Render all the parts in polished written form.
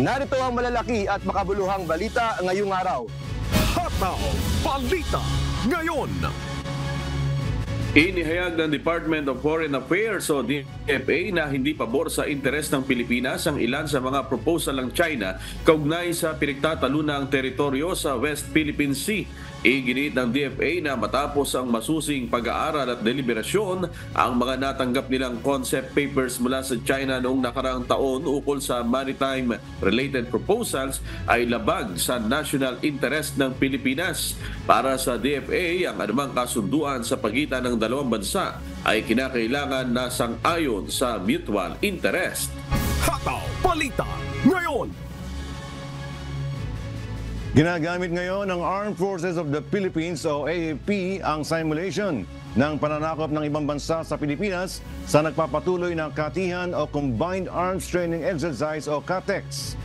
Narito ang malalaki at makabuluhang balita ngayong araw. Hataw Balita Ngayon. Inihayag ng Department of Foreign Affairs o DFA na hindi pabor sa interes ng Pilipinas ang ilan sa mga proposal ng China kaugnay sa pinagtatalunang teritoryo sa West Philippine Sea. Iginit ng DFA na matapos ang masusing pag-aaral at deliberasyon, ang mga natanggap nilang concept papers mula sa China noong nakaraang taon ukol sa maritime-related proposals ay labag sa national interest ng Pilipinas. Para sa DFA, ang anumang kasunduan sa pagitan ng dalawang bansa ay kinakailangan na sang-ayon sa mutual interest. Hataw Balita Ngayon. Ginagamit ngayon ng Armed Forces of the Philippines o AFP ang simulation ng pananakop ng ibang bansa sa Pilipinas sa nagpapatuloy na Katihan o Combined Arms Training Exercise o CATEX.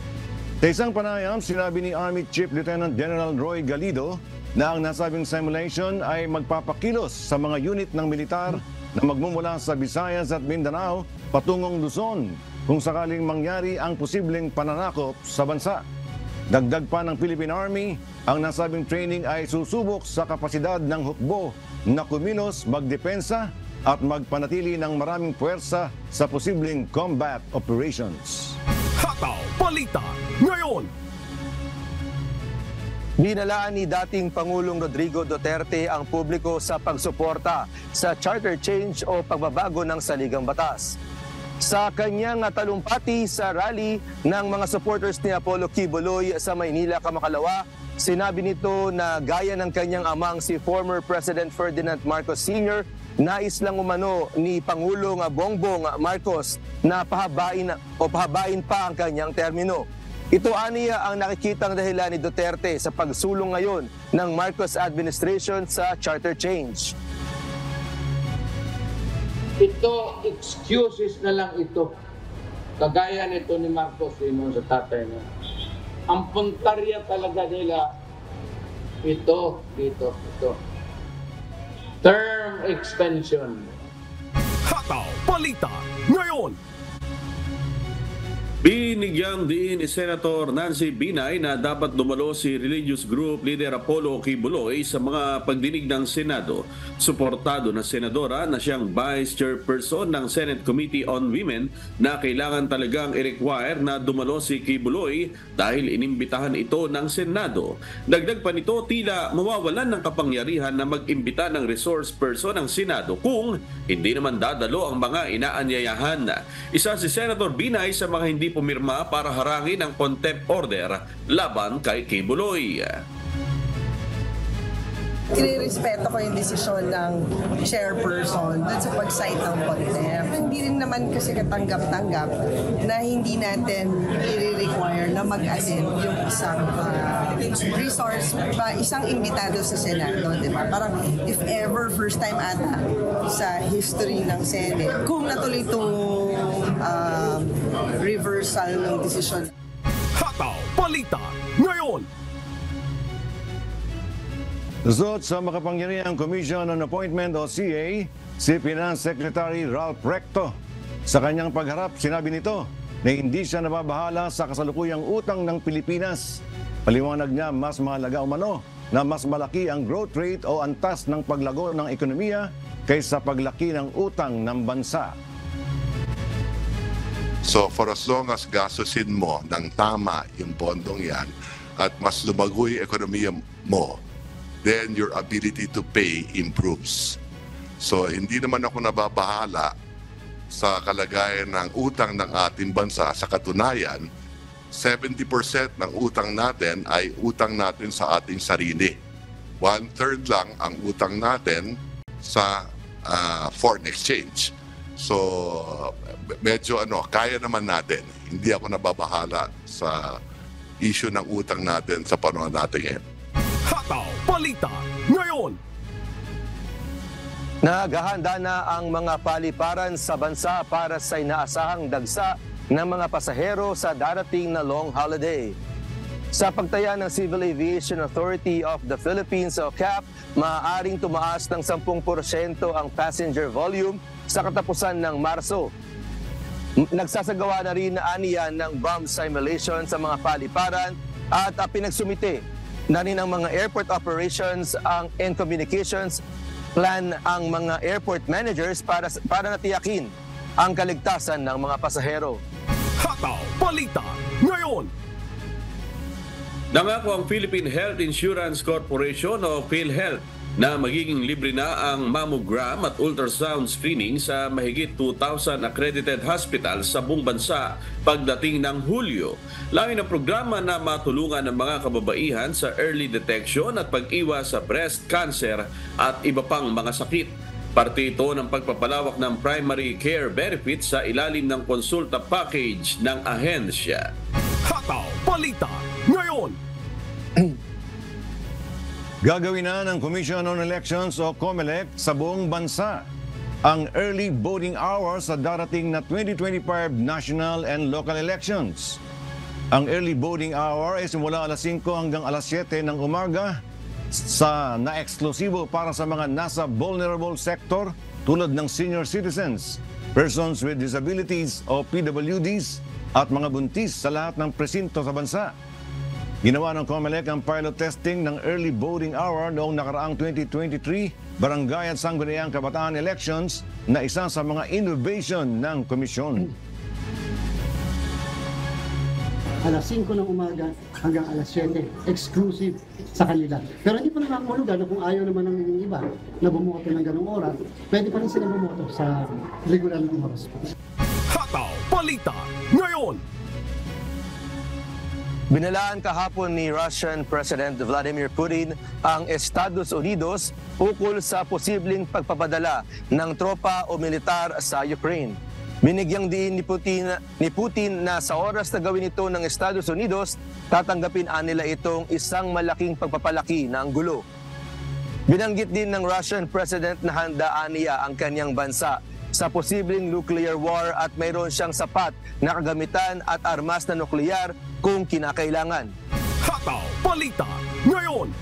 Sa isang panayam, sinabi ni Army Chief Lieutenant General Roy Galido na ang nasabing simulation ay magpapakilos sa mga unit ng militar na magmumula sa Visayas at Mindanao patungong Luzon kung sakaling mangyari ang posibleng pananakop sa bansa. Dagdag pa ng Philippine Army, ang nasabing training ay susubok sa kapasidad ng hukbo na kumilos, magdepensa at magpanatili ng maraming puwersa sa posibleng combat operations. Hataw Balita Ngayon. Binalaan ni dating Pangulong Rodrigo Duterte ang publiko sa pagsuporta sa charter change o pagbabago ng saligang batas. Sa kanyang talumpati sa rally ng mga supporters ni Apollo Quiboloy sa Maynila, Kamakalawa, sinabi nito na gaya ng kanyang amang si former President Ferdinand Marcos Sr., nais lang umano ni Pangulong Bongbong Marcos na pahabain pa ang kanyang termino. Ito aniya ang nakikitang dahilan ni Duterte sa pagsulong ngayon ng Marcos administration sa charter change. Ito, excuses na lang ito. Kagaya nito ni Marcos Sr. sa tatay niya. Ang puntarya talaga nila, ito. Term extension. Hataw Balita Ngayon. Binigyang diin ni Senator Nancy Binay na dapat dumalo si religious group leader Apollo Quiboloy sa mga pagdinig ng Senado. Suportado na senadora na siyang Vice Chairperson ng Senate Committee on Women na kailangan talagang i-require na dumalo si Quiboloy dahil inimbitahan ito ng Senado. Dagdag pa nito, tila mawawalan ng kapangyarihan na mag-imbita ng resource person ng Senado kung hindi naman dadalo ang mga inaanyayahan. Isa si Senator Binay sa mga hindi pumirma para harangin ang contempt order laban kay Quiboloy. Inirespeto ko yung desisyon ng chairperson dun sa pag-cite ng contempt. Hindi rin naman kasi katanggap-tanggap na hindi natin i-require na mag-attend yung isang resource, isang imbitado sa Senado, di ba? Parang if ever, first time ata sa history ng Senate, kung natuloy itong reversal ng desisyon. Hataw Balita Ngayon. Zot sa Makapangyarihang Commission on Appointment o CA, si Finance Secretary Ralph Recto. Sa kanyang pagharap, sinabi nito na hindi siya nababahala sa kasalukuyang utang ng Pilipinas. Paliwanag niya, mas mahalaga umano na mas malaki ang growth rate o antas ng paglago ng ekonomiya kaysa paglaki ng utang ng bansa. So for as long as gastusin mo ng tama yung bondong yan at mas lumago yung ekonomiya mo, then your ability to pay improves. So hindi naman ako nababahala sa kalagayan ng utang ng ating bansa. Sa katunayan, 70% ng utang natin ay utang natin sa ating sarili. 1/3 lang ang utang natin sa foreign exchange. So medyo kaya naman natin. Hindi ako nababahala sa issue ng utang natin sa panahon natin ngayon. Hataw Balita Ngayon. Naghahanda na ang mga paliparan sa bansa para sa inaasahang dagsa ng mga pasahero sa darating na long holiday. Sa pagtaya ng Civil Aviation Authority of the Philippines o CAP, maaaring tumaas ng 10% ang passenger volume sa katapusan ng Marso. Nagsasagawa na rin aniya ng bomb simulation sa mga paliparan at pinagsumite na rin ang mga airport operations and communications plan ang mga airport managers para natiyakin ang kaligtasan ng mga pasahero. Hataw Balita ngayon. Nangako ang Philippine Health Insurance Corporation o PhilHealth na magiging libre na ang mammogram at ultrasound screening sa mahigit 2,000 accredited hospitals sa buong bansa pagdating ng Hulyo. Layo ng programa na matulungan ng mga kababaihan sa early detection at pag-iwas sa breast cancer at iba pang mga sakit. Parte ito ng pagpapalawak ng primary care benefits sa ilalim ng konsulta package ng ahensya. Hataw Balita ngayon. Gagawin na ng Commission on Elections o COMELEC sa buong bansa ang early voting hours sa darating na 2025 national and local elections. Ang early voting hour ay simula alas 5 hanggang alas 7 ng umaga na eksklusibo para sa mga nasa vulnerable sector tulad ng senior citizens, persons with disabilities o PWDs at mga buntis sa lahat ng presinto sa bansa. Ginawa ng COMELEC ang pilot testing ng early voting hour noong nakaraang 2023 Barangay at Sangguniang Kabataan Elections na isa sa mga innovation ng komisyon. Alas 5 ng umaga hanggang alas 7, exclusive sa kanila. Pero hindi pa naman mahulugan na kung ayaw naman ng iba na bumoto ng ganung oras, pwede pa rin sila bumoto sa regular ng oras. Hataw Balita ngayon. Binalaan kahapon ni Russian President Vladimir Putin ang Estados Unidos ukol sa posibleng pagpapadala ng tropa o militar sa Ukraine. Binigyang diin ni Putin na sa oras na gawin ito ng Estados Unidos, tatanggapin nila itong isang malaking pagpapalaki ng gulo. Binanggit din ng Russian President na handaan niya ang kanyang bansa sa posibleng nuclear war at mayroon siyang sapat na kagamitan at armas na nuklear kung kinakailangan. Hataw Balita ngayon.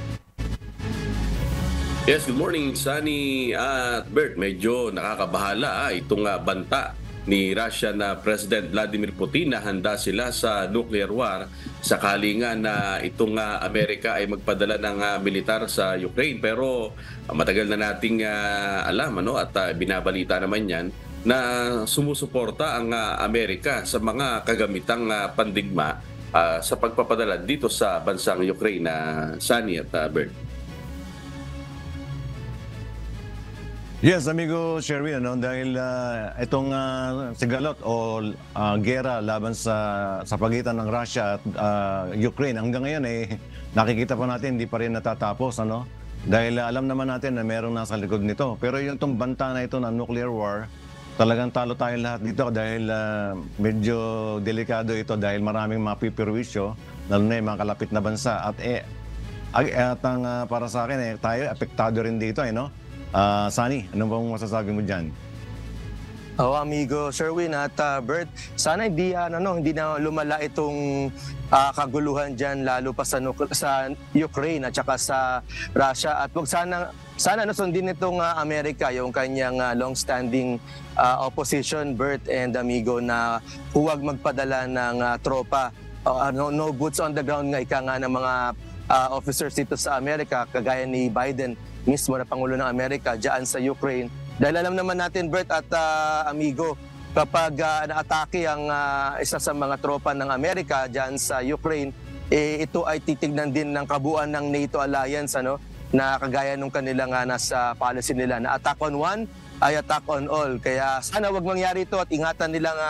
Yes, good morning Sunny at Bert. Medyo nakakabahala itong banta ni Russian President Vladimir Putin na handa sila sa nuclear war sakali nga na itong Amerika ay magpadala ng militar sa Ukraine. Pero matagal na nating alam at binabalita naman yan na sumusuporta ang Amerika sa mga kagamitang pandigma sa pagpapadala dito sa bansang Ukraine, Sunny at Bert. Yes, amigo Sherwin, dahil itong sigalot o gera laban sa pagitan ng Russia at Ukraine hanggang ngayon nakikita pa natin hindi pa rin natatapos, dahil alam naman natin na merong nasa likod nito. Pero yung itong banta na ito ng nuclear war, talagang talo tayo lahat dito dahil medyo delikado ito dahil maraming mapipirwisyo, lalo na yung mga kalapit na bansa. At para sa akin, tayo apektado rin dito, Sunny, ano bang masasabi mo dyan? Amigo Sherwin at Bert, sana hindi na lumala itong kaguluhan dyan lalo pa sa Ukraine at saka sa Russia. At wag sana sundin itong Amerika yung kanyang long-standing opposition, Bert and amigo, na huwag magpadala ng tropa. No boots on the ground nga ika nga ng mga officers dito sa Amerika, kagaya ni Biden mismo na Pangulo ng Amerika dyan sa Ukraine. Dahil alam naman natin, Bert at amigo, kapag naatake ang isa sa mga tropa ng Amerika dyan sa Ukraine, ito ay titignan din ng kabuuan ng NATO alliance, na kagaya nung kanilang nasa policy nila na attack on one ay attack on all. Kaya sana wag mangyari ito at ingatan nilang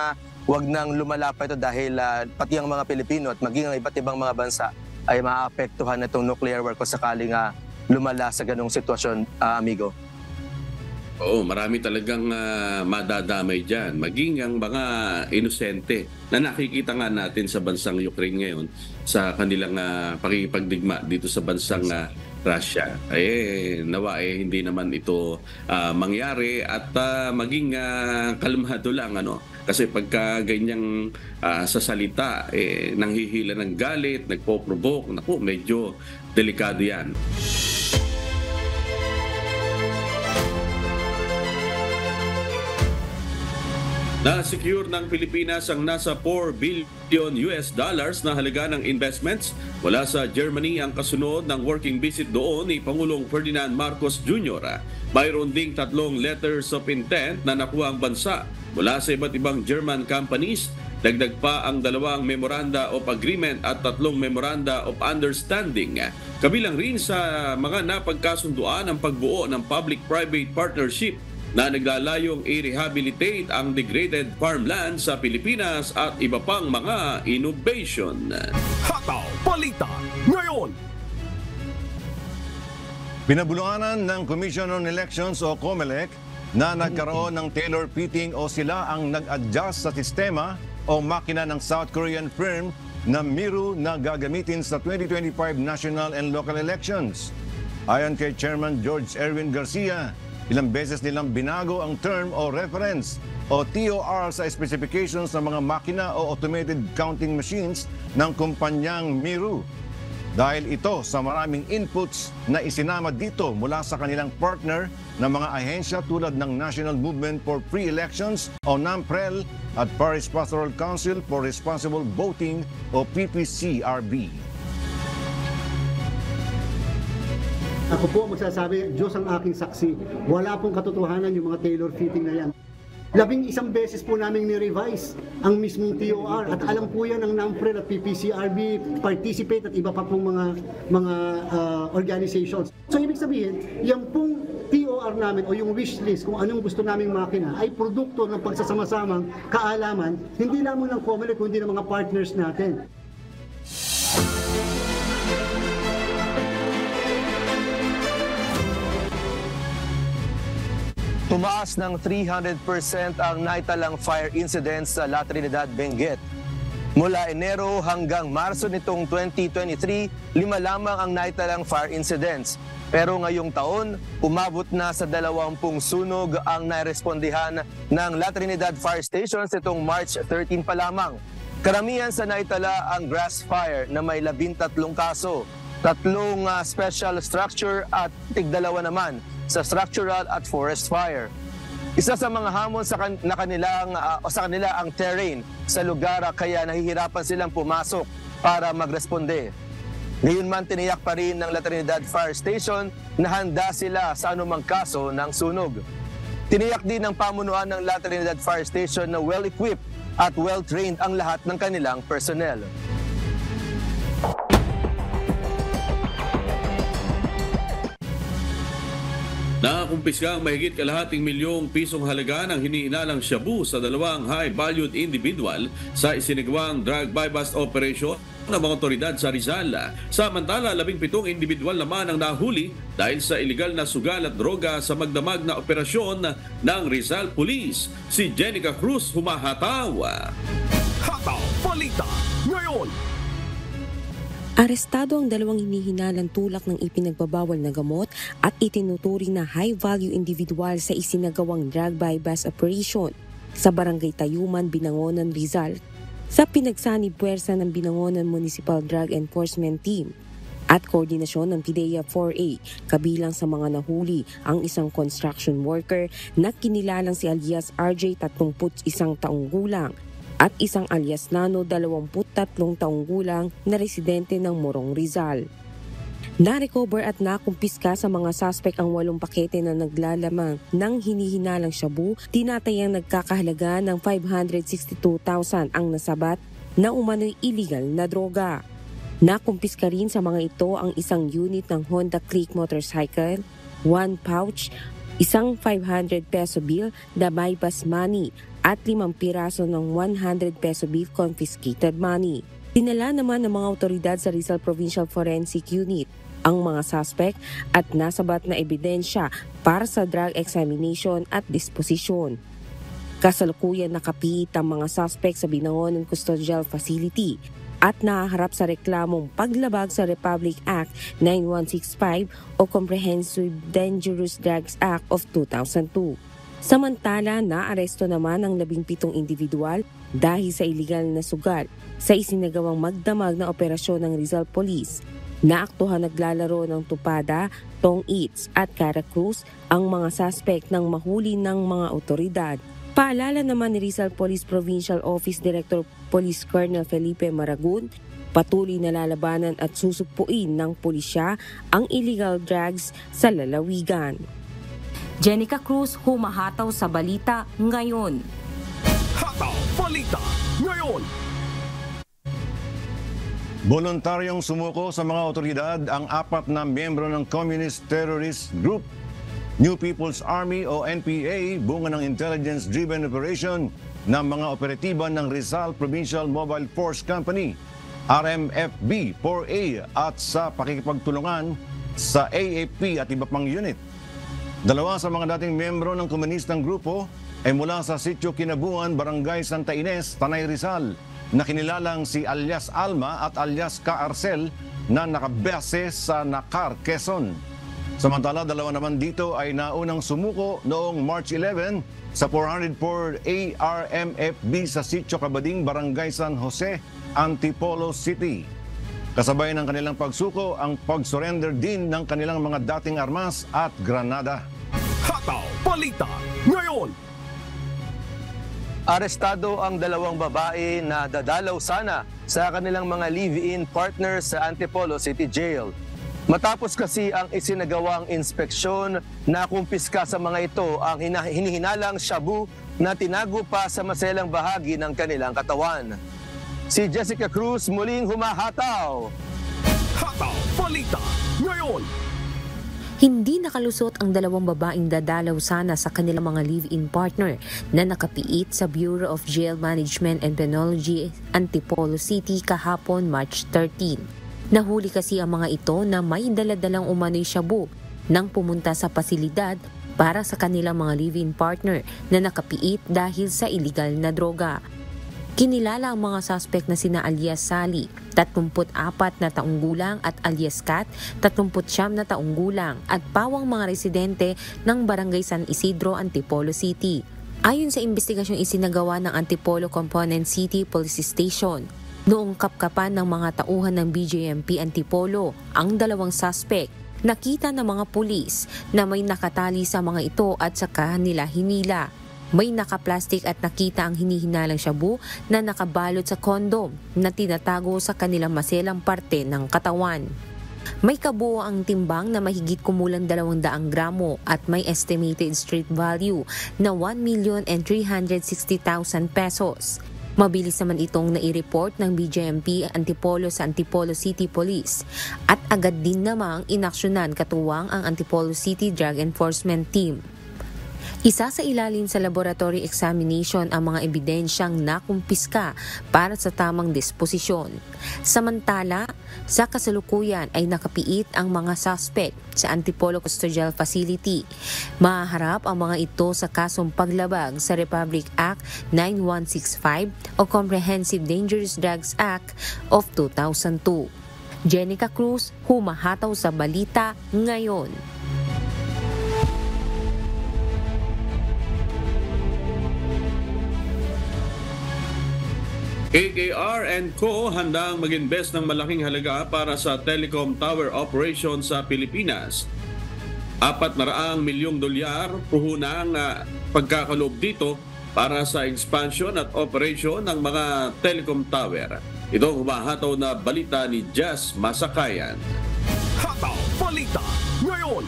wag nang lumala pa ito dahil pati ang mga Pilipino at maging ang iba't ibang mga bansa ay maapektuhan na itong nuclear war kung sakaling lumala sa ganong sitwasyon, amigo. Oo, marami talagang madadamay dyan. Maging ang mga inosente na nakikita nga natin sa bansang Ukraine ngayon sa kanilang pakikipagdigma dito sa bansang Russia. Nawa hindi naman ito mangyari at maging kalmado lang. Kasi pagka ganyang sa salita, nanghihila ng galit, nagpo-provoke, medyo delikado yan. Na-secure ng Pilipinas ang nasa 4 billion US dollars na halaga ng investments mula sa Germany ang kasunod ng working visit doon ni Pangulong Ferdinand Marcos Jr. Mayroon ding 3 letters of intent na nakuha ang bansa mula sa iba't ibang German companies. Dagdag pa ang 2 memoranda of agreement at 3 memoranda of understanding. Kabilang rin sa mga napagkasunduan ang pagbuo ng public-private partnership na naglalayong i-rehabilitate ang degraded farmland sa Pilipinas at iba pang mga innovation. Hataw Balita ngayon. Binabuluanan ng Commission on Elections o COMELEC na nagkaroon ng tailor fitting o sila ang nag-adjust sa sistema o makina ng South Korean firm na Miru na gagamitin sa 2025 national and local elections. Ayon kay Chairman George Erwin Garcia, ilang beses nilang binago ang term o reference o TOR sa specifications ng mga makina o automated counting machines ng kumpanyang Miru. Dahil ito sa maraming inputs na isinama dito mula sa kanilang partner na mga ahensya tulad ng National Movement for Free Elections o NAMPREL at Paris Pastoral Council for Responsible Voting o PPCRB. Ako po magsasabi, Diyos ang aking saksi. Wala pong katotohanan yung mga tailor fitting na yan. 11 beses po namin ni-revise ang mismong TOR at alam po yan ng NAMPREL at PPCRB, participate at iba pa pong mga organizations. So ibig sabihin, yung pong TOR namin o yung wish list kung anong gusto naming makina ay produkto ng pagsasama-samang kaalaman, hindi lamang ng COMELEC kundi ng mga partners natin. Tumaas ng 300% ang naitalang fire incidents sa La Trinidad, Benguet. Mula Enero hanggang Marso nitong 2023, 5 lamang ang naitalang fire incidents. Pero ngayong taon, umabot na sa 20 sunog ang nairespondihan ng La Trinidad Fire Stations itong March 13 pa lamang. Karamihan sa naitala ang grass fire na may 13 kaso, 3 special structure at 2 naman sa structural at forest fire. Isa sa mga hamon sa kanila ang terrain sa lugar kaya nahihirapan silang pumasok para magresponde. Gayunman tiniyak pa rin ng La Trinidad Fire Station na handa sila sa anumang kaso ng sunog. Tiniyak din ng pamunuan ng La Trinidad Fire Station na well-equipped at well-trained ang lahat ng kanilang personnel. Nakakumpiska ang mahigit kalahating milyong pisong halaga ng hiniinalang shabu sa 2 high-valued individual sa isinagawang drug buy-bust operation ng mga otoridad sa Rizal. Samantala, 17 individual naman ang nahuli dahil sa iligal na sugal at droga sa magdamag na operasyon ng Rizal Police. Si Jenica Cruz humahataw. Hataw Balita ngayon. Arestado ang 2 hinihinalang tulak ng ipinagbabawal na gamot at itinuturing na high-value individual sa isinagawang drug buy-bust operation sa Barangay Tayuman, Binangonan, Rizal sa pinagsanib puwersa ng Binangonan Municipal Drug Enforcement Team at koordinasyon ng PIDEA 4A. Kabilang sa mga nahuli ang isang construction worker na kinilalang si alias RJ 31 taong gulang at isang alias Nano 23 taong gulang na residente ng Morong, Rizal. Na-recover at nakumpiska sa mga suspect ang 8 pakete na naglalamang ng hinihinalang shabu, tinatayang nagkakahalaga ng 562,000 ang nasabat na umano'y illegal na droga. Nakumpiska rin sa mga ito ang isang unit ng Honda Click motorcycle, 1 pouch, isang 500 peso bill na buy-bust money at 5 piraso ng 100 peso bill confiscated money. Dinala naman ng mga otoridad sa Rizal Provincial Forensic Unit ang mga suspect at nasabat na ebidensya para sa drug examination at disposition. Kasalukuyan nakapiit ang mga suspect sa Binangonan Custodial Facility at nahaharap sa reklamong paglabag sa Republic Act 9165 o Comprehensive Dangerous Drugs Act of 2002. Samantala, naaresto naman ang 17 individual dahil sa iligal na sugal sa isinagawang magdamag na operasyon ng Rizal Police. Naaktuhan naglalaro ng tupada, tong-its at Cara Cruz ang mga suspect ng mahuli ng mga otoridad. Paalala naman ni Rizal Police Provincial Office Director Police Colonel Felipe Maragun, patuloy na lalabanan at susugpuin ng pulisya ang illegal drugs sa lalawigan. Jenica Cruz, humahataw sa balita ngayon. Hataw Balita Ngayon. Voluntaryong sumuko sa mga otoridad ang 4 na miyembro ng Communist Terrorist Group. New People's Army o NPA, bunga ng intelligence-driven operation ng mga operatiba ng Rizal Provincial Mobile Force Company, RMFB 4A at sa pakikipagtulungan sa AFP at iba pang unit. 2 sa mga dating miyembro ng komunistang grupo ay mula sa Sitio Kinabuan, Barangay Santa Ines, Tanay Rizal, na kinilalang si alias Alma at alias Ka Arcel na nakabase sa Nakar, Quezon. Samantala, 2 naman dito ay naunang sumuko noong March 11 sa 404 ARMFB sa Sitio Cabading, Barangay San Jose, Antipolo City. Kasabay ng kanilang pagsuko ang pag-surrender din ng kanilang mga dating armas at granada. Hataw Balita Ngayon. Arestado ang 2 babae na dadalaw sana sa kanilang mga live-in partners sa Antipolo City Jail. Matapos kasi ang isinagawang inspeksyon, nakumpiska sa mga ito ang hinihinalang shabu na tinago pa sa maselang bahagi ng kanilang katawan. Si Jessica Cruz muling humahataw. Hataw Balita Ngayon. Hindi nakalusot ang 2 babaeng dadalaw sana sa kanilang mga live-in partner na nakapiit sa Bureau of Jail Management and Penology, Antipolo City kahapon March 13. Nahuli kasi ang mga ito na may daladalang umano'y shabu nang pumunta sa pasilidad para sa kanilang mga live-in partner na nakapiit dahil sa iligal na droga. Kinilala ang mga suspect na sina alias Sally, 34 na taong gulang at alias Kat, 39 na taong gulang at pawang mga residente ng Barangay San Isidro, Antipolo City. Ayon sa investigasyong isinagawa ng Antipolo Component City Police Station, noong kapkapan ng mga tauhan ng BJMP Antipolo, ang 2 suspect nakita ng mga pulis na may nakatali sa mga ito at saka nila hinila. May nakaplastik at nakita ang hinihinalang shabu na nakabalot sa kondom na tinatago sa kanilang maselang parte ng katawan. May kabuo ang timbang na mahigit kumulang 200 gramo at may estimated street value na 1,360,000 pesos. Mabilis naman itong nai-report ng BJMP Antipolo sa Antipolo City Police at agad din namang inaksyonan katuwang ang Antipolo City Drug Enforcement Team. Isa sa ilalim sa laboratory examination ang mga ebidensyang nakumpiska para sa tamang disposisyon. Samantala, sa kasalukuyan ay nakapiit ang mga suspect sa Antipolo Custodial Facility. Mahaharap ang mga ito sa kasong paglabag sa Republic Act 9165 o Comprehensive Dangerous Drugs Act of 2002. Jenica Cruz, humahataw sa balita ngayon. KKR and Co. handang mag-invest ng malaking halaga para sa telecom tower operation sa Pilipinas. 400 milyong dolyar puhunang pagkakaloob dito para sa expansion at operation ng mga telecom tower. Ito ang humahataw na balita ni Jazz Masakayan. Hataw Balita Ngayon.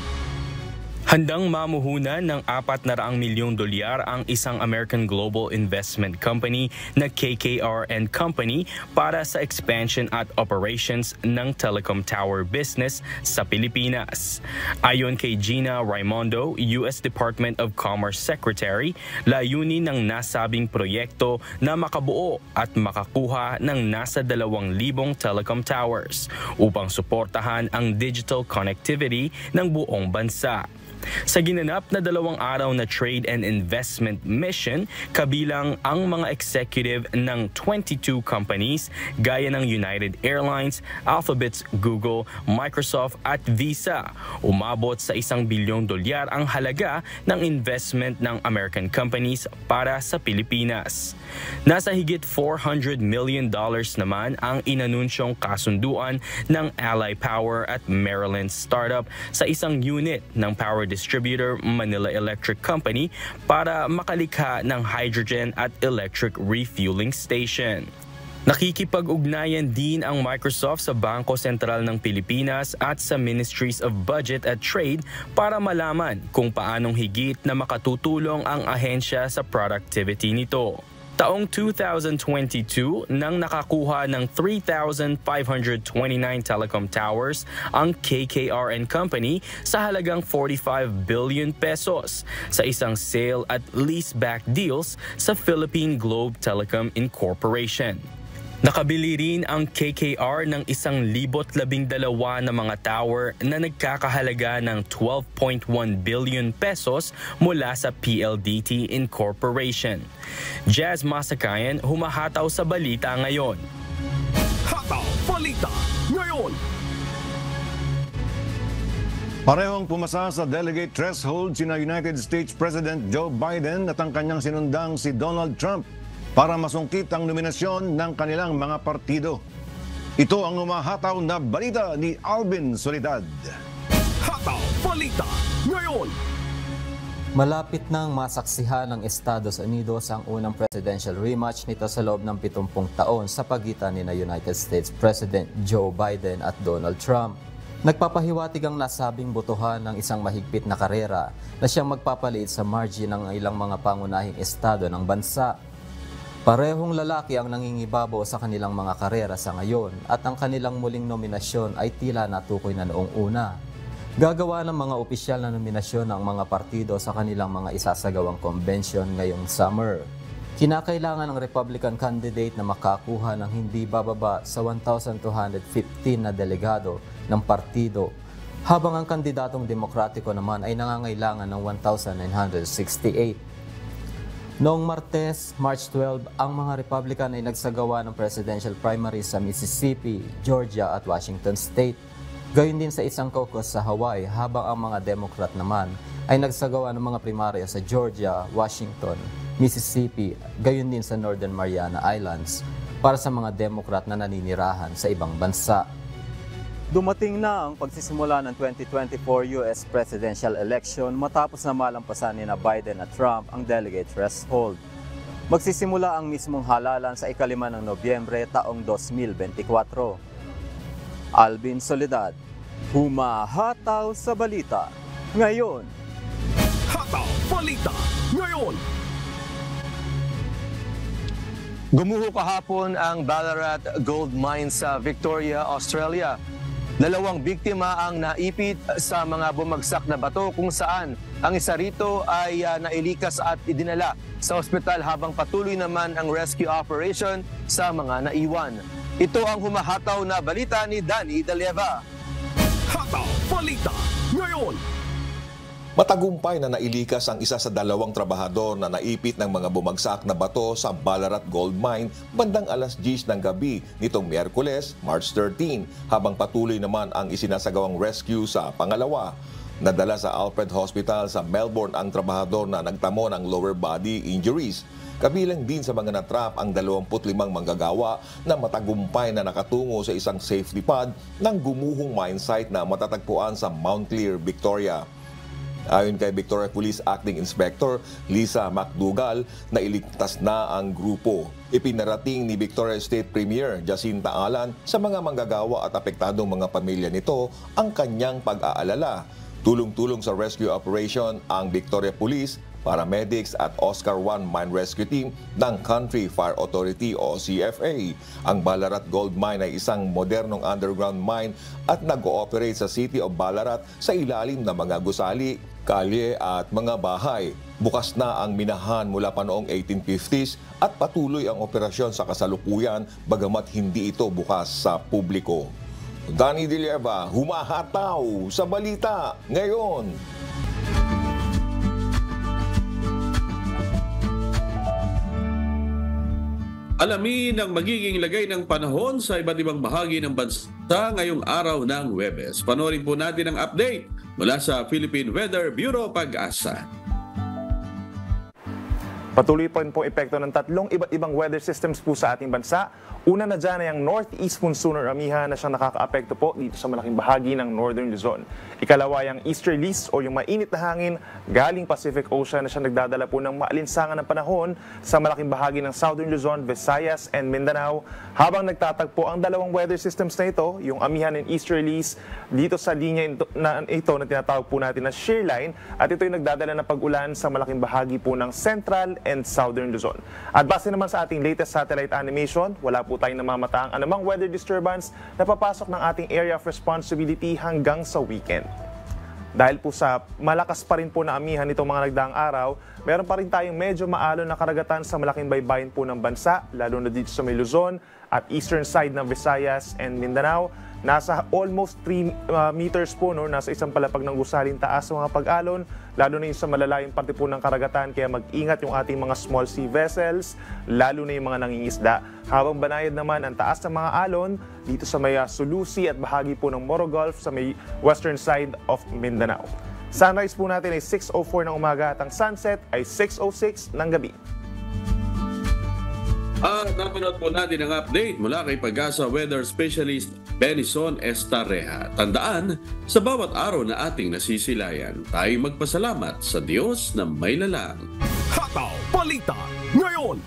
Handang mamuhunan ng 400 milyong dolyar ang isang American Global Investment Company na KKR and Company para sa expansion at operations ng telecom tower business sa Pilipinas. Ayon kay Gina Raimondo, U.S. Department of Commerce Secretary, layunin ng nasabing proyekto na makabuo at makakuha ng nasa 2,000 telecom towers upang suportahan ang digital connectivity ng buong bansa. Sa ginanap na 2 araw na trade and investment mission, kabilang ang mga executive ng 22 companies gaya ng United Airlines, Alphabet, Google, Microsoft at Visa. Umabot sa $1 bilyon ang halaga ng investment ng American companies para sa Pilipinas. Nasa higit $400 million naman ang inanunsyong kasunduan ng Ally Power at Maryland startup sa isang unit ng power distributor Manila Electric Company para makalikha ng hydrogen at electric refueling station. Nakikipag-ugnayan din ang Microsoft sa Bangko Sentral ng Pilipinas at sa Ministries of Budget at Trade para malaman kung paanong higit na makatutulong ang ahensya sa productivity nito. Taong 2022 nang nakakuha ng 3,529 telecom towers ang KKR and Company sa halagang 45 billion pesos sa isang sale at leaseback deals sa Philippine Globe Telecom Incorporation. Nakabili rin ang KKR ng 1,012 na mga tower na nagkakahalaga ng 12.1 billion pesos mula sa PLDT Incorporation. Jazz Masakayan, humahataw sa balita ngayon. Hataw Balita Ngayon. Parehong pumasa sa delegate threshold sina United States President Joe Biden at ang kanyang sinundang si Donald Trump para masungkit ang nominasyon ng kanilang mga partido. Ito ang umahataw na balita ni Alvin Soledad. Hataw Balita Ngayon. Malapit nang masaksihan ng Estados Unidos ang unang presidential rematch nito sa loob ng 70 taon sa pagitan ni United States President Joe Biden at Donald Trump. Nagpapahiwatig ang nasabing botohan ng isang mahigpit na karera na siyang magpapaliit sa margin ng ilang mga pangunahing estado ng bansa. Parehong lalaki ang nangingibabaw sa kanilang mga karera sa ngayon at ang kanilang muling nominasyon ay tila natukoy na noong una. Gagawa ng mga opisyal na nominasyon ng mga partido sa kanilang mga isasagawang convention ngayong summer. Kinakailangan ng Republican candidate na makakuha ng hindi bababa sa 1,215 na delegado ng partido, habang ang kandidatong demokratiko naman ay nangangailangan ng 1,968. Noong Martes, March 12, ang mga Republican ay nagsagawa ng presidential primaries sa Mississippi, Georgia at Washington State. Gayon din sa isang caucus sa Hawaii, habang ang mga Democrat naman ay nagsagawa ng mga primarya sa Georgia, Washington, Mississippi, gayon din sa Northern Mariana Islands para sa mga Democrat na naninirahan sa ibang bansa. Dumating na ang pagsisimula ng 2024 US presidential election matapos na malampasan ni Biden at Trump ang delegate threshold. Magsisimula ang mismong halalan sa ika-5 ng Nobyembre taong 2024. Alvin Soledad, humahataw sa balita ngayon. Hataw Balita Ngayon. Gumuho kahapon ang Ballarat Gold Mine sa Victoria, Australia. 2 biktima ang naipit sa mga bumagsak na bato kung saan ang isa rito ay nailikas at idinala sa ospital habang patuloy naman ang rescue operation sa mga naiwan. Ito ang humahataw na balita ni Danny Dalieva. Hataw Balita Ngayon. Matagumpay na nailikas ang isa sa 2 trabahador na naipit ng mga bumagsak na bato sa Ballarat Gold Mine bandang alas 10 ng gabi nitong Miyerkules, March 13, habang patuloy naman ang isinasagawang rescue sa pangalawa. Nadala sa Alfred Hospital sa Melbourne ang trabahador na nagtamo ng lower body injuries. Kabilang din sa mga natrap ang 25 manggagawa na matagumpay na nakatungo sa isang safety pod ng gumuhong mine site na matatagpuan sa Mount Clear, Victoria. Ayon kay Victoria Police Acting Inspector Lisa McDougall, nailigtas na ang grupo. Ipinarating ni Victoria State Premier Jacinta Alan sa mga manggagawa at apektadong mga pamilya nito ang kanyang pag-aalala. Tulong-tulong sa rescue operation ang Victoria Police, paramedics at Oscar I Mine Rescue Team ng Country Fire Authority o CFA. Ang Ballarat Gold Mine ay isang modernong underground mine at nag-ooperate sa City of Ballarat sa ilalim ng mga gusali, kalye at mga bahay. Bukas na ang minahan mula pa noong 1850s at patuloy ang operasyon sa kasalukuyan bagamat hindi ito bukas sa publiko. Danny Dalieva, humahataw sa balita ngayon. Alamin ang magiging lagay ng panahon sa iba't ibang bahagi ng bansa ngayong araw ng Huwebes. Panoorin po natin ang update mula sa Philippine Weather Bureau Pag-asa. Patuloy pa rin po epekto ng tatlong iba't ibang weather systems po sa ating bansa. Una na dyan ay ang northeast monsoon or amihan na siyang nakakaapekto po dito sa malaking bahagi ng northern Luzon. Ikalawa ay ang easterlies o yung mainit na hangin galing Pacific Ocean na siyang nagdadala po ng maalinsangan ng panahon sa malaking bahagi ng southern Luzon, Visayas and Mindanao. Habang nagtatagpo ang dalawang weather systems na ito, yung amihan and easterlies dito sa linya na tinatawag po natin na shear line, at ito yung nagdadala ng pag-ulan sa malaking bahagi po ng central and southern Luzon. At base naman sa ating latest satellite animation, wala po tayong namamataang anumang weather disturbance na papasok ng ating area of responsibility hanggang sa weekend. Dahil po sa malakas pa rin po na amihan nitong mga nagdaang araw, meron pa rin tayong medyo maalon na karagatan sa malaking baybayin po ng bansa, lalo na dito sa may Luzon at eastern side ng Visayas and Mindanao. Nasa almost 3 meters po, no? Nasa isang palapag ng gusaling taas sa mga pag-alon, lalo na yung sa malalayong parte po ng karagatan, kaya mag-ingat yung ating mga small sea vessels, lalo na yung mga nangingisda. Habang banayad naman ang taas ng mga alon dito sa may Sulusi at bahagi po ng Moro Gulf sa may western side of Mindanao. Sunrise po natin ay 6:04 ng umaga at ang sunset ay 6:06 ng gabi. At napanood po natin ang update mula kay Pag-asa Weather Specialist Benison Estarreja. Tandaan, sa bawat araw na ating nasisilayan, tayo magpasalamat sa Diyos na may lalang. Hataw Balita ngayon!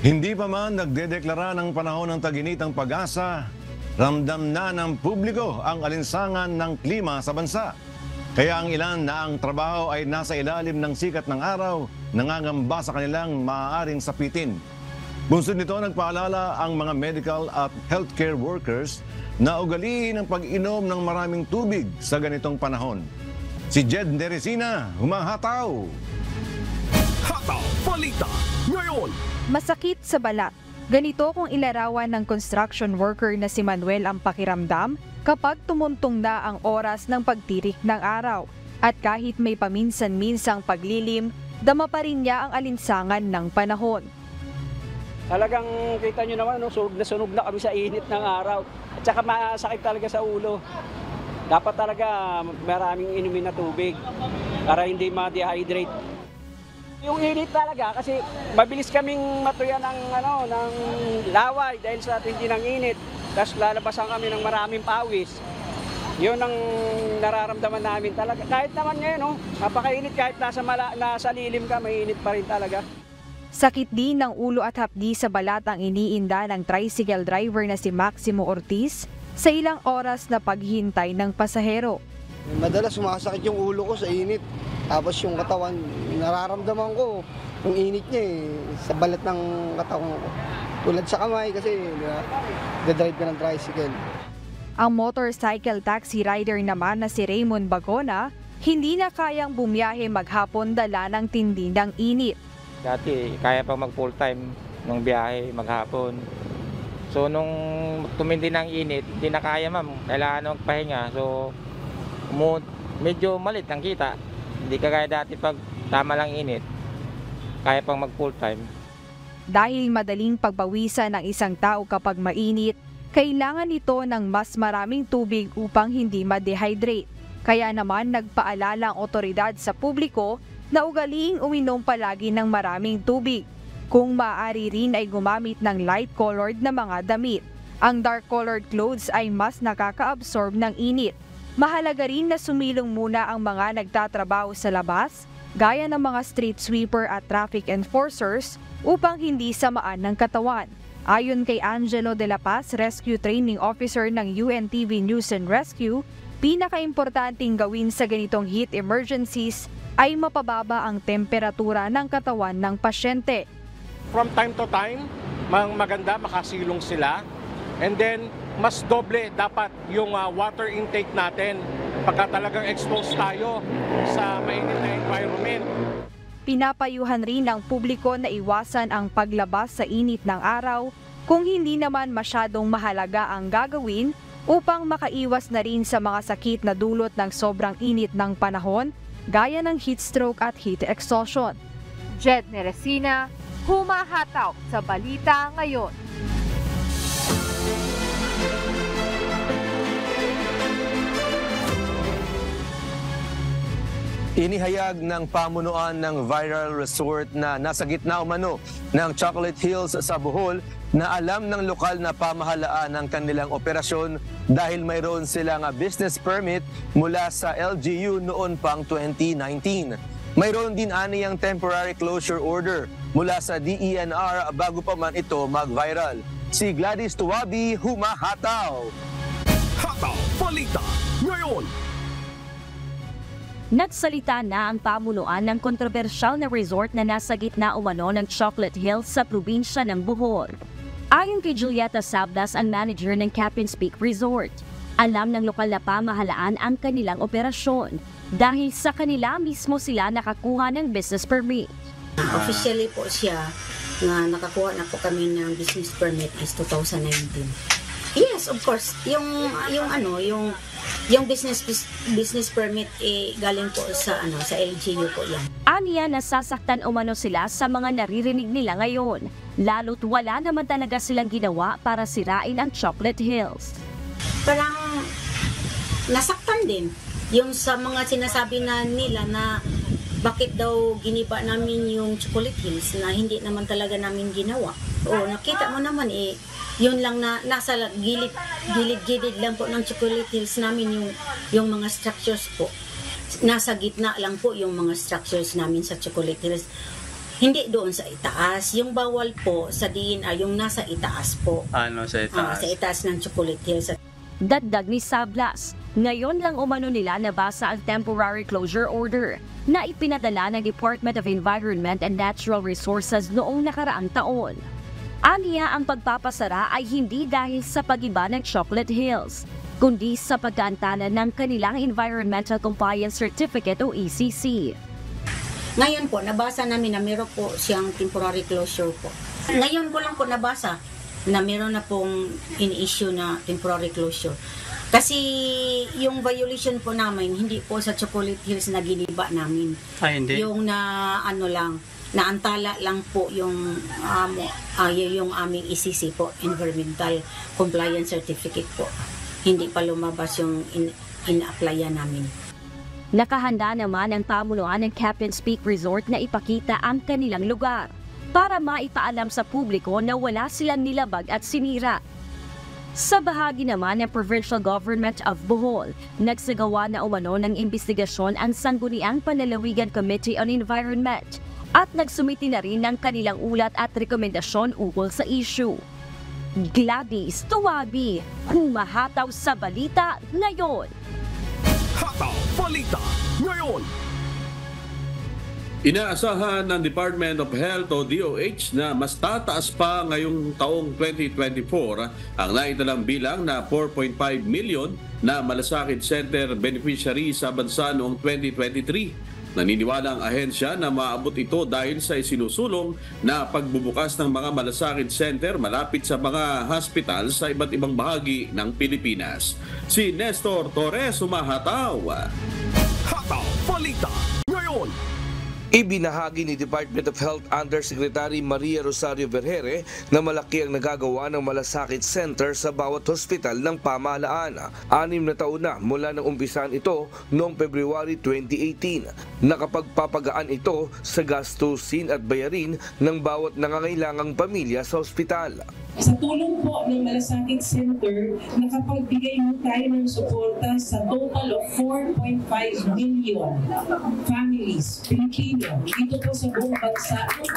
Hindi pa man nagdedeklara ng panahon ng tag-init ang Pag-asa, ramdam na ng publiko ang alinsangan ng klima sa bansa. Kaya ang ilan na ang trabaho ay nasa ilalim ng sikat ng araw, nangangamba sa kanilang maaaring sapitin. Bunsod nito, nagpaalala ang mga medical at healthcare workers na ugaliin ang pag-inom ng maraming tubig sa ganitong panahon. Si Jed Neresina, humahataw! Hataw Balita ngayon! Masakit sa balat. Ganito kung ilarawan ng construction worker na si Manuel ang pakiramdam kapag tumuntong na ang oras ng pagtirik ng araw. At kahit may paminsan-minsang paglilim, dama pa rin niya ang alinsangan ng panahon. Talagang kita nyo naman, no, sunog na kami sa init ng araw. At saka masakit talaga sa ulo. Dapat talaga maraming inumin na tubig para hindi ma-dehydrate. Yung init talaga kasi mabilis kaming matuya ng laway dahil sa tindi ng init. Tapos lalabasan kami ng maraming pawis. Yun ang nararamdaman namin talaga. Kahit naman ngayon, no, napakainit kahit nasa lilim ka, mainit pa rin talaga. Sakit din ng ulo at hapdi sa balat ang iniinda ng tricycle driver na si Maximo Ortiz sa ilang oras na paghintay ng pasahero. Madalas sumasakit yung ulo ko sa init. Tapos yung katawan, nararamdaman ko yung init niya sa balat ng katawan ko. Tulad sa kamay kasi dadrive ka ng tricycle. Ang motorcycle taxi rider naman na si Raymond Bagona, hindi na kayang bumiyahe maghapon dala ng tindi ng init. Dati kaya pa mag full time ng biyahe maghapon. So nung tumindi ng init, hindi na kaya ma'am. Kailangan magpahinga. So medyo malit ang kita. Hindi kagaya dati pag tama lang init, kaya pang mag full time. Dahil madaling pagbawisan ng isang tao kapag mainit, kailangan ito ng mas maraming tubig upang hindi ma-dehydrate. Kaya naman nagpaalala ang otoridad sa publiko na ugaliing uminom palagi ng maraming tubig. Kung maaari rin ay gumamit ng light-colored na mga damit. Ang dark-colored clothes ay mas nakaka-absorb ng init. Mahalaga rin na sumilong muna ang mga nagtatrabaho sa labas, gaya ng mga street sweeper at traffic enforcers, upang hindi samaan ng katawan. Ayon kay Angelo De La Paz, Rescue Training Officer ng UNTV News and Rescue, pinakaimportanteng gawin sa ganitong heat emergencies ay mapababa ang temperatura ng katawan ng pasyente. From time to time, maganda makasilong sila. And then, mas doble dapat yung water intake natin pagka talagang exposed tayo sa mainit na environment. Pinapayuhan rin ng publiko na iwasan ang paglabas sa init ng araw kung hindi naman masyadong mahalaga ang gagawin upang makaiwas na rin sa mga sakit na dulot ng sobrang init ng panahon gaya ng heat stroke at heat exhaustion. Jed Neresina, humahataw sa Balita Ngayon. Inihayag ng pamunuan ng viral resort na nasa gitna umano ng Chocolate Hills sa Bohol na alam ng lokal na pamahalaan ang kanilang operasyon dahil mayroon silang business permit mula sa LGU noon pang 2019. Mayroon din aniyang temporary closure order mula sa DENR bago pa man ito mag-viral. Si Gladys Tuwabi, humahataw! Hataw Balita ngayon! Nagsalita na ang pamunuan ng kontrobersyal na resort na nasa gitna umano ng Chocolate Hills sa probinsya ng Bohol. Ayon kay Julieta Sablas, ang manager ng Captain's Peak Resort, alam ng lokal na pamahalaan ang kanilang operasyon dahil sa kanila mismo sila nakakuha ng business permit. Officially po siya na nakakuha na po kami ng business permit is 2019. Yes, of course. Yung business permit galing po sa LGU po yan. Aniya, nasasaktan umano sila sa mga naririnig nila ngayon, lalo't wala naman talaga silang ginawa para sirain ang Chocolate Hills. Parang nasaktan din yung sa mga sinasabi na nila na bakit daw giniba namin yung Chocolate Hills na hindi naman talaga namin ginawa. O nakita mo naman yun lang na nasa gilid-gilid lang po ng Chocolate Hills namin yung mga structures po. Nasa gitna lang po yung mga structures namin sa Chocolate Hills. Hindi doon sa itaas. Yung bawal po sa DNR, yung nasa itaas po. Ano sa itaas? Sa itaas ng Chocolate Hills. Dagdag ni Sablas, ngayon lang umano nila nabasa ang temporary closure order na ipinadala ng Department of Environment and Natural Resources noong nakaraang taon. Aniya, ang pagpapasara ay hindi dahil sa pag-iba ng Chocolate Hills, kundi sa pagkaantala ng kanilang Environmental Compliance Certificate o ECC. Ngayon po, nabasa namin na meron po siyang temporary closure po. Ngayon ko lang po nabasa na meron na pong in-issue na temporary closure. Kasi yung violation po namin, hindi po sa Chocolate Hills na giniba namin. Ay, hindi? Yung naantala lang po yung aming ECC po, Environmental Compliance Certificate po. Hindi pa lumabas yung in-applyan namin. Nakahanda naman ang pamunuan ng Captain's Peak Resort na ipakita ang kanilang lugar para maipaalam sa publiko na wala silang nilabag at sinira. Sa bahagi naman ng Provincial Government of Bohol, nagsagawa na umano ng investigasyon ang Sangguniang Panlalawigan Committee on Environment at nagsumiti na rin ng kanilang ulat at rekomendasyon ukol sa issue. Gladys Tuwabi, humahataw sa balita ngayon. Hataw Balita ngayon. Inaasahan ng Department of Health o DOH na mas tataas pa ngayong taong 2024 ang naitalang bilang na 4.5 million na malasakit center beneficiary sa bansa noong 2023. Naniniwala ang ahensya na maabot ito dahil sa isinusulong na pagbubukas ng mga malasakit center malapit sa mga hospital sa iba't ibang bahagi ng Pilipinas. Si Nestor Torres, humahataw. Hataw Balita ngayon. Ibinahagi ni Department of Health Undersecretary Maria Rosario Vergere na malaki ang nagagawa ng malasakit center sa bawat hospital ng pamahalaan. 6 na taon na mula nang umpisan ito noong February 2018. Nakapagpapagaan ito sa gastusin at bayarin ng bawat nangangailangang pamilya sa ospital. Sa tulong po ng Malasakit Center, nakapagbigay mo tayo ng suporta sa total of 4.5 million families, Pilipino, dito po sa buong bansa noong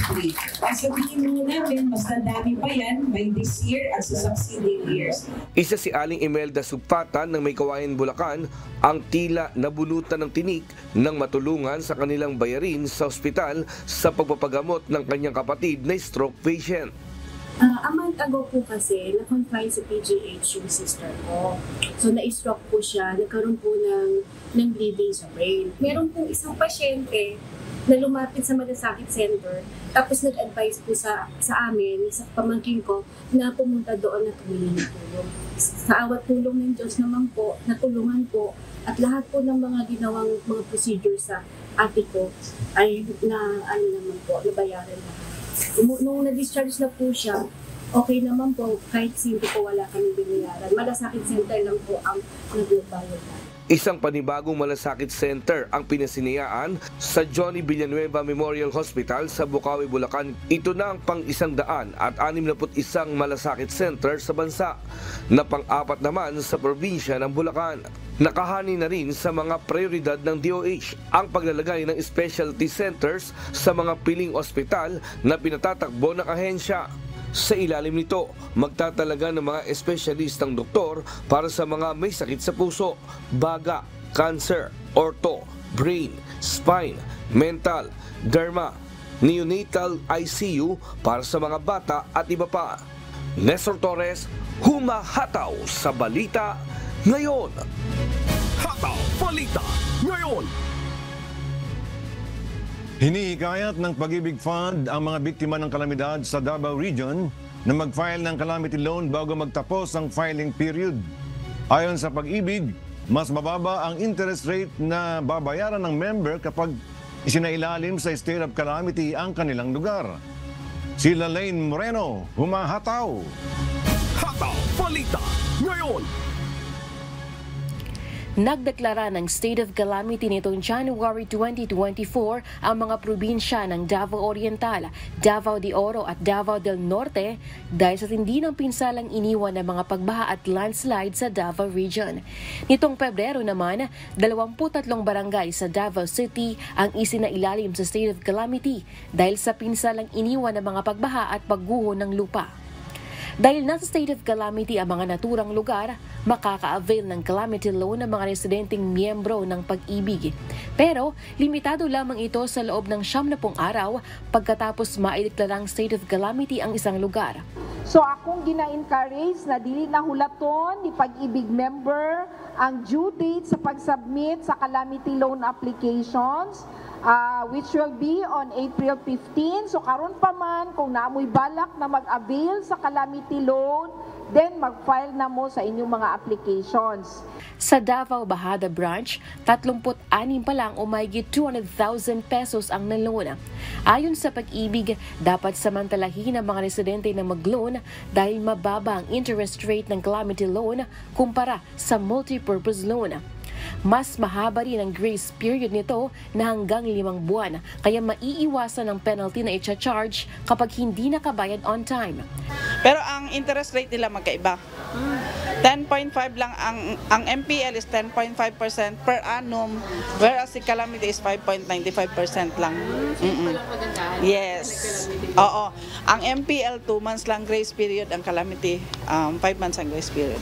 2023. At sabihin mo natin, mas nadami pa yan by this year at sa succeeding years. Isa si Aling Imelda Sugpatan ng May Kawayan, Bulacan, ang tila nabunutan ng tinik nang matulungan sa kanilang bayarin sa ospital sa pagpapagamot ng kanyang kapatid na stroke patient. A month ago po kasi, na-confine sa PGH yung sister ko. So, na-stroke po siya, nagkaroon po ng bleeding sa brain. Meron po isang pasyente na lumapit sa Malasakit Center, tapos nag-advise po sa amin, sa pamangkin ko, na pumunta doon at humingi ng tulong. Sa awat tulong ng Diyos naman po, natulungan po, at lahat po ng mga ginawang mga procedure sa ate ko ay nabayaran na. Nung na-discharge na po siya, okay naman po, kahit hindi po wala kami binayaran. Malasakit Center lang po ang nagbabayad. Isang panibagong malasakit center ang pinasinayaan sa Johnny Villanueva Memorial Hospital sa Bukawi, Bulacan. Ito na ang pang-161 malasakit center sa bansa na pang-4 naman sa probinsya ng Bulacan. Nakahani na rin sa mga prioridad ng DOH ang paglalagay ng specialty centers sa mga piling ospital na pinatatakbo ng ahensya. Sa ilalim nito, magtatalaga ng mga espesyalistang doktor para sa mga may sakit sa puso, baga, cancer, ortho, brain, spine, mental, derma, neonatal ICU para sa mga bata at iba pa. Nestor Torres, humahataw sa balita ngayon. Hataw Balita Ngayon. Hinihikayat ng Pag-ibig Fund ang mga biktima ng kalamidad sa Davao Region na mag-file ng calamity loan bago magtapos ang filing period. Ayon sa Pag-ibig, mas mababa ang interest rate na babayaran ng member kapag isinailalim sa state of calamity ang kanilang lugar. Si Lalaine Moreno, humahataw. Hataw Balita Ngayon. Nagdeklara ng state of calamity nitong January 2024 ang mga probinsya ng Davao Oriental, Davao de Oro at Davao del Norte dahil sa tindi ng pinsalang iniwan ng mga pagbaha at landslide sa Davao Region. Nitong Pebrero naman, 23 barangay sa Davao City ang isinailalim sa state of calamity dahil sa pinsalang iniwan ng mga pagbaha at pagguho ng lupa. Dahil nasa state of calamity ang mga naturang lugar, makaka-avail ng calamity loan ng mga residenteng miyembro ng Pag-ibig. Pero, limitado lamang ito sa loob ng 70 araw pagkatapos maideklarang state of calamity ang isang lugar. So akong gina-encourage na dili na hulaton ni Pag-ibig member ang due date sa pag-submit sa calamity loan applications which will be on April 15. So karon pa man kung naamoy balak na mag-avail sa calamity loan, then mag-file na mo sa inyong mga applications. Sa Davao Bahada Branch, 36 pa lang o mahigit 200,000 pesos ang nalona. Ayon sa Pag-ibig, dapat samantalahin ang mga residente na mag-loan dahil mababa ang interest rate ng calamity loan kumpara sa multi-purpose loan. Mas mahaba rin ang grace period nito na hanggang 5 buwan, kaya maiiwasan ang penalty na i-charge kapag hindi nakabayad on time. Pero ang interest rate nila magkaiba. 10.5 lang ang MPL is 10.5% per annum, whereas si calamity is 5.95% lang. Yes. Oo. Ang MPL 2 months lang grace period, ang calamity 5 months ang grace period.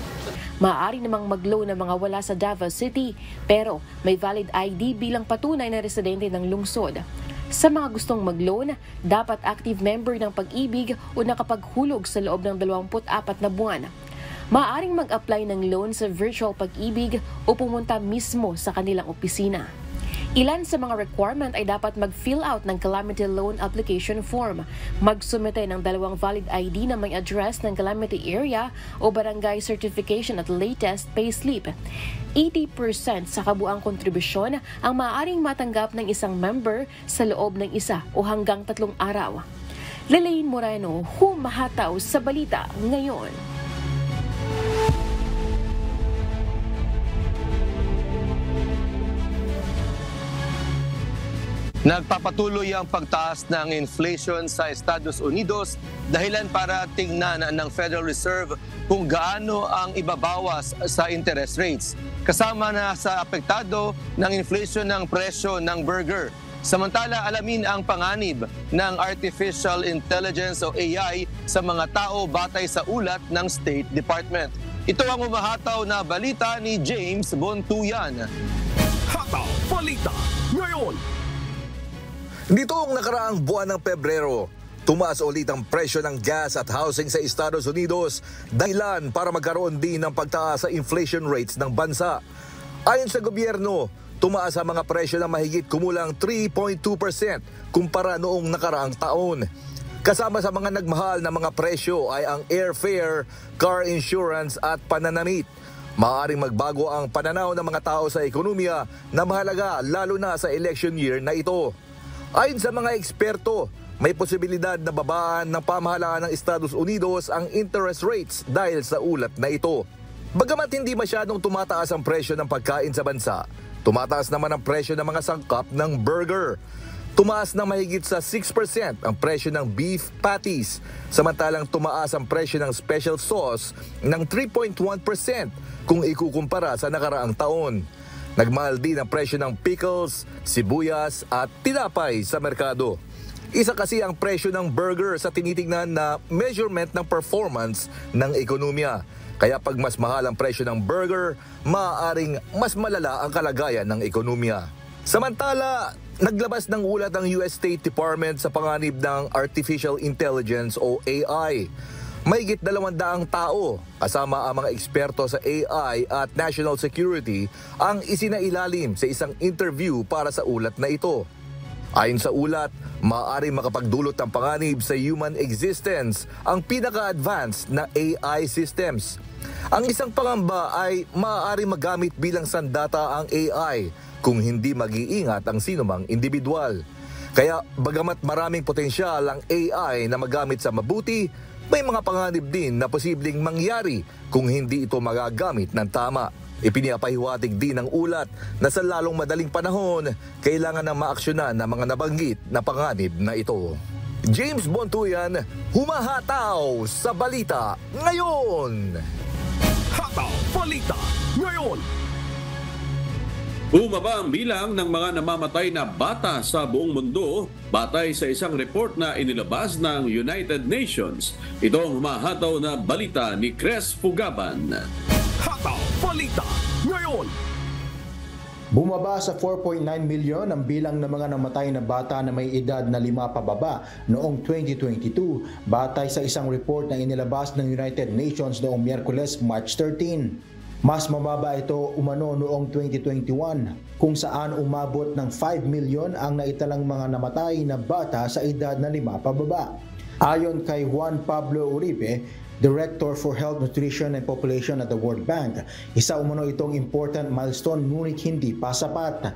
Maaari namang mag-loan ng mga wala sa Davao City, pero may valid ID bilang patunay na residente ng lungsod. Sa mga gustong mag-loan, dapat active member ng Pag-ibig o nakapaghulog sa loob ng 24 na buwan. Maaaring mag-apply ng loan sa virtual Pag-ibig o pumunta mismo sa kanilang opisina. Ilan sa mga requirement ay dapat mag-fill out ng calamity loan application form, magsumite ng 2 valid ID na may address ng calamity area o barangay certification at latest payslip. 80% sa kabuang kontribusyon ang maaaring matanggap ng isang member sa loob ng 1 o hanggang 3 araw. Lalaine Moreno, humahataw sa balita ngayon. Nagpapatuloy ang pagtaas ng inflation sa Estados Unidos, dahilan para tingnan ng Federal Reserve kung gaano ang ibabawas sa interest rates. Kasama na sa apektado ng inflation ng presyo ng burger. Samantala, alamin ang panganib ng Artificial Intelligence o AI sa mga tao batay sa ulat ng State Department. Ito ang umahataw na balita ni James Bontuyan. Hataw Balita Ngayon. Nitong nakaraang buwan ng Pebrero, tumaas ulit ang presyo ng gas at housing sa Estados Unidos, dahilan para magkaroon din ng pagtaas sa inflation rates ng bansa. Ayon sa gobyerno, tumaas ang mga presyo ng mahigit kumulang 3.2% kumpara noong nakaraang taon. Kasama sa mga nagmahal na mga presyo ay ang airfare, car insurance at pananamit. Maaaring magbago ang pananaw ng mga tao sa ekonomiya na mahalaga lalo na sa election year na ito. Ayon sa mga eksperto, may posibilidad na babaan ng pamahalaan ng Estados Unidos ang interest rates dahil sa ulat na ito. Bagamat hindi masyadong tumataas ang presyo ng pagkain sa bansa, tumataas naman ang presyo ng mga sangkap ng burger. Tumaas na mahigit sa 6% ang presyo ng beef patties, samantalang tumaas ang presyo ng special sauce ng 3.1% kung ikukumpara sa nakaraang taon. Nagmahal din ang presyo ng pickles, sibuyas at tinapay sa merkado. Isa kasi ang presyo ng burger sa tinitingnan na measurement ng performance ng ekonomiya. Kaya pag mas mahal ang presyo ng burger, maaaring mas malala ang kalagayan ng ekonomiya. Samantala, naglabas ng ulat ang US State Department sa panganib ng Artificial Intelligence o AI. Mahigit 200 tao, kasama ang mga eksperto sa AI at national security, ang isinailalim sa isang interview para sa ulat na ito. Ayon sa ulat, maaaring makapagdulot ng panganib sa human existence ang pinaka-advanced na AI systems. Ang isang pangamba ay maaaring magamit bilang sandata ang AI kung hindi mag-iingat ang sinumang individual. Kaya bagamat maraming potensyal ang AI na magamit sa mabuti, may mga panganib din na posibleng mangyari kung hindi ito magagamit ng tama. Ipinapahiwatig din ng ulat na sa lalong madaling panahon, kailangan na maaksyonan ng mga nabanggit na panganib na ito. James Bontuyan, humahataw sa balita ngayon. Hataw Balita ngayon. Bumaba ang bilang ng mga namamatay na bata sa buong mundo batay sa isang report na inilabas ng United Nations. Ito ang humahataw na balita ni Cres Fugaban. Hataw Balita ngayon. Bumaba sa 4.9 milyon ang bilang ng mga namatay na bata na may edad na 5 pababa noong 2022 batay sa isang report na inilabas ng United Nations noong Miyerkules, March 13. Mas mababa ito umano noong 2021 kung saan umabot ng 5 milyon ang naitalang mga namatay na bata sa edad na 5 pababa. Ayon kay Juan Pablo Uribe, Director for Health, Nutrition and Population at the World Bank, isa umano itong important milestone ngunit hindi pa sapat.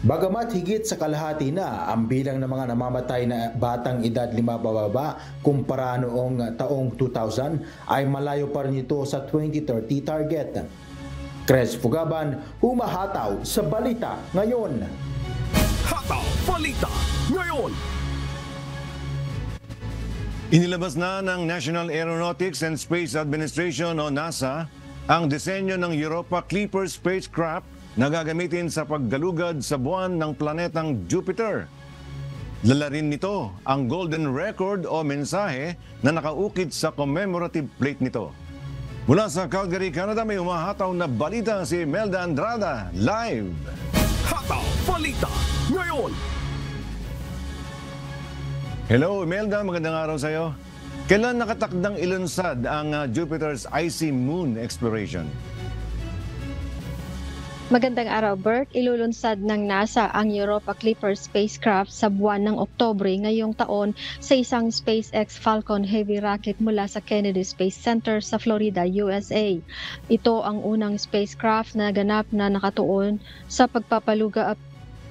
Bagamat higit sa kalahati na ang bilang ng mga namamatay na batang edad 5 pababa kumpara noong taong 2000 ay malayo pa rin ito sa 2030 target. Cres Fugaban, humahataw sa balita ngayon. Hataw Balita ngayon. Inilabas na ng National Aeronautics and Space Administration o NASA ang disenyo ng Europa Clipper spacecraft na gagamitin sa paggalugad sa buwan ng planetang Jupiter. Dala rin nito ang golden record o mensahe na nakaukit sa commemorative plate nito. Mula sa Calgary, Canada, may humahataw na balita si Melda Andrada, live. Hataw Balita ngayon. Hello, Imelda. Magandang araw sa iyo. Kailan nakatakdang ilunsad ang Jupiter's Icy Moon Exploration? Magandang araw, Bert. Ilulunsad ng NASA ang Europa Clipper spacecraft sa buwan ng Oktubre ngayong taon sa isang SpaceX Falcon Heavy rocket mula sa Kennedy Space Center sa Florida, USA. Ito ang unang spacecraft na ganap na nakatuon sa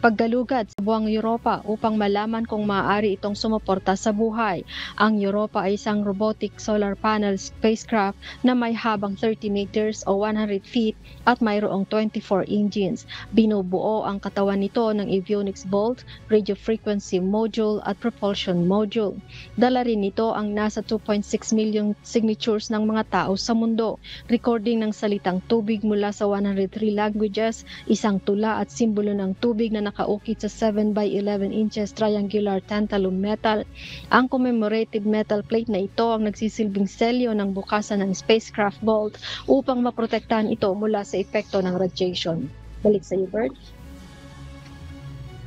paggalugad sa buwang Europa upang malaman kung maaari itong sumuporta sa buhay. Ang Europa ay isang robotic solar panel spacecraft na may habang 30 meters o 100 feet at mayroong 24 engines. Binubuo ang katawan nito ng avionics bolt, radio frequency module at propulsion module. Dala rin nito ang nasa 2.6 million signatures ng mga tao sa mundo, recording ng salitang tubig mula sa 103 languages, isang tula at simbolo ng tubig na nakaukit sa 7 by 11 inches triangular tantalum metal. Ang commemorative metal plate na ito ang nagsisilbing selyo ng bukasan ng spacecraft vault upang maprotektahan ito mula sa epekto ng radiation. Balik sa iyo, Bert.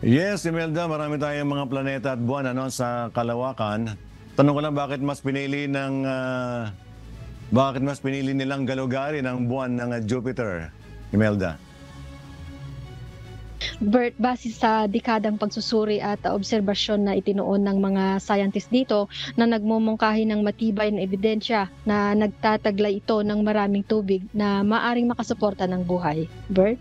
Yes, Imelda, marami tayong mga planeta at buwan sa kalawakan. Tanong ko lang, bakit mas pinili nilang galugarin ang buwan ng Jupiter, Imelda? Bert, base sa dekadang pagsusuri at obserbasyon na itinuon ng mga scientist dito na nagmumungkahi ng matibay na ebidensya na nagtataglay ito ng maraming tubig na maaring makasuporta ng buhay. Bert?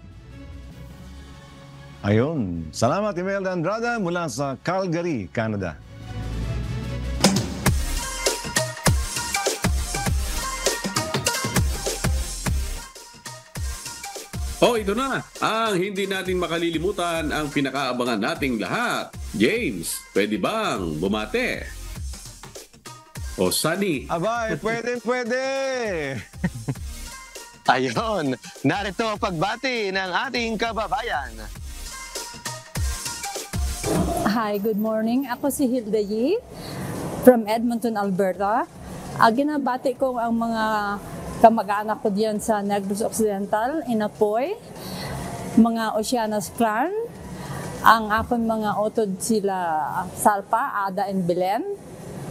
Ayun. Salamat, Imelda Andrada mula sa Calgary, Canada. Ito na, ang hindi natin makalilimutan ang pinakaabangan nating lahat. James, pwede bang bumate? Sunny. Abay, pwede. Ayon, narito ang pagbati ng ating kababayan. Hi, good morning. Ako si Hilda Yi from Edmonton, Alberta. Ginabati ko ang mga kamag-anak ko diyan sa Negros Occidental, Inapoy, mga Oceanos Clan, ang akong mga otod sila Salpa, Ada, and Belen.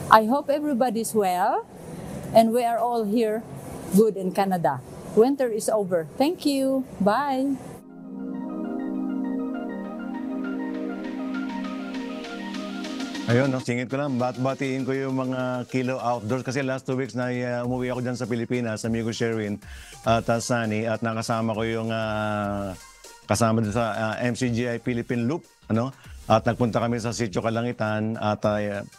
I hope everybody's well and we are all here good in Canada. Winter is over. Thank you. Bye. Ayun, singit ko lang, batiin ko yung mga Kilo Outdoors kasi last 2 weeks na umuwi ako dyan sa Pilipinas, amigo Sherwin at Sunny, at nakasama ko yung kasama dito sa MCGI Philippine Loop, at nagpunta kami sa Sitio Kalangitan at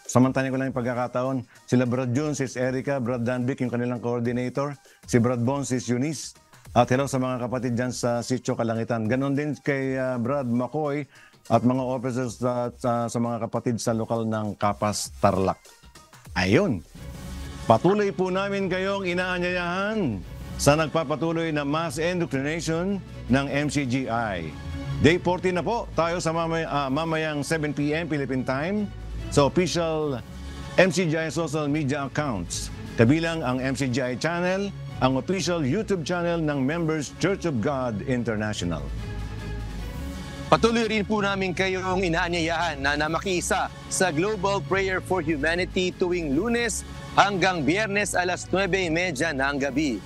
samantanin ko lang yung pagkakataon. Sila Brad Jun, Sis Erica, Brad Danvic, yung kanilang coordinator, si Brad Bon, Sis Eunice, at hello sa mga kapatid dyan sa Sitio Kalangitan. Ganon din kay Brad McCoy, at mga officers sa mga kapatid sa lokal ng Kapas, Tarlac. Ayun, patuloy po namin kayong inaanyayahan sa nagpapatuloy na mass indoctrination ng MCGI. Day 14 na po tayo sa mamayang 7 p.m. Philippine Time sa official MCGI social media accounts. Kabilang ang MCGI channel, ang official YouTube channel ng Members Church of God International. Patuloy rin po namin kayong inaanyayahan na makiisa sa Global Prayer for Humanity tuwing Lunes hanggang Biyernes alas 9:30 ng gabi.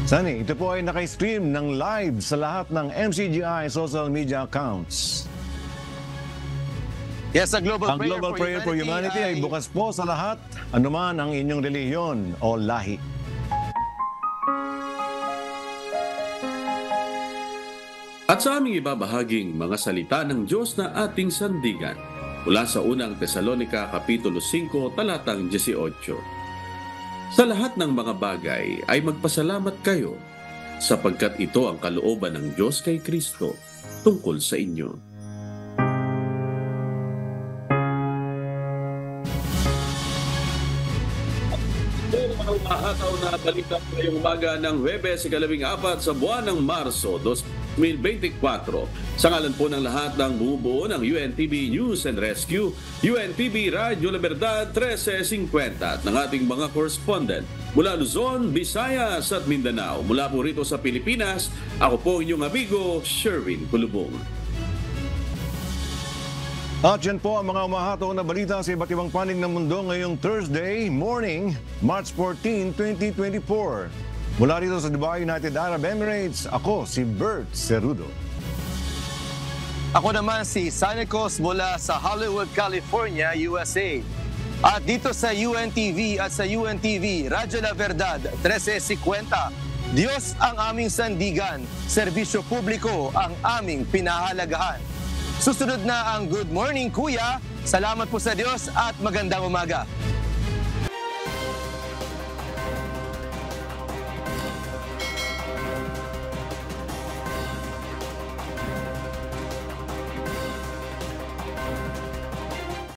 Sunny, ito po ay naka-stream ng live sa lahat ng MCGI social media accounts. Yes, ang Global Prayer for Humanity ay bukas po sa lahat, anuman ang inyong relihiyon o lahi. At sa aming ibabahaging mga salita ng Diyos na ating sandigan mula sa unang Tesalonica Kapitulo 5 talatang 18. Sa lahat ng mga bagay ay magpasalamat kayo sapagkat ito ang kalooban ng Diyos kay Kristo tungkol sa inyo. Mahataw na balita ngayong umaga ng Huwebes, ika-14 sa buwan ng Marso 2024. Sa ngalan po ng lahat ng bumubuo ng UNTV News and Rescue, UNTV Radyo La Verdad 1350 at ng ating mga correspondent mula Luzon, Visayas at Mindanao. Mula po rito sa Pilipinas, ako po inyong amigo Sherwin Kulubong. At yan po ang mga umahataw na balita sa iba't ibang panig ng mundo ngayong Thursday morning, March 14, 2024. Mula rito sa Dubai, United Arab Emirates, ako si Bert Cerudo. Ako naman si Sanicos mula sa Hollywood, California, USA. At dito sa UNTV at sa UNTV Radyo La Verdad 1350, Diyos ang aming sandigan, serbisyo publiko ang aming pinahalagahan. Susunod na ang Good Morning Kuya. Salamat po sa Diyos at magandang umaga.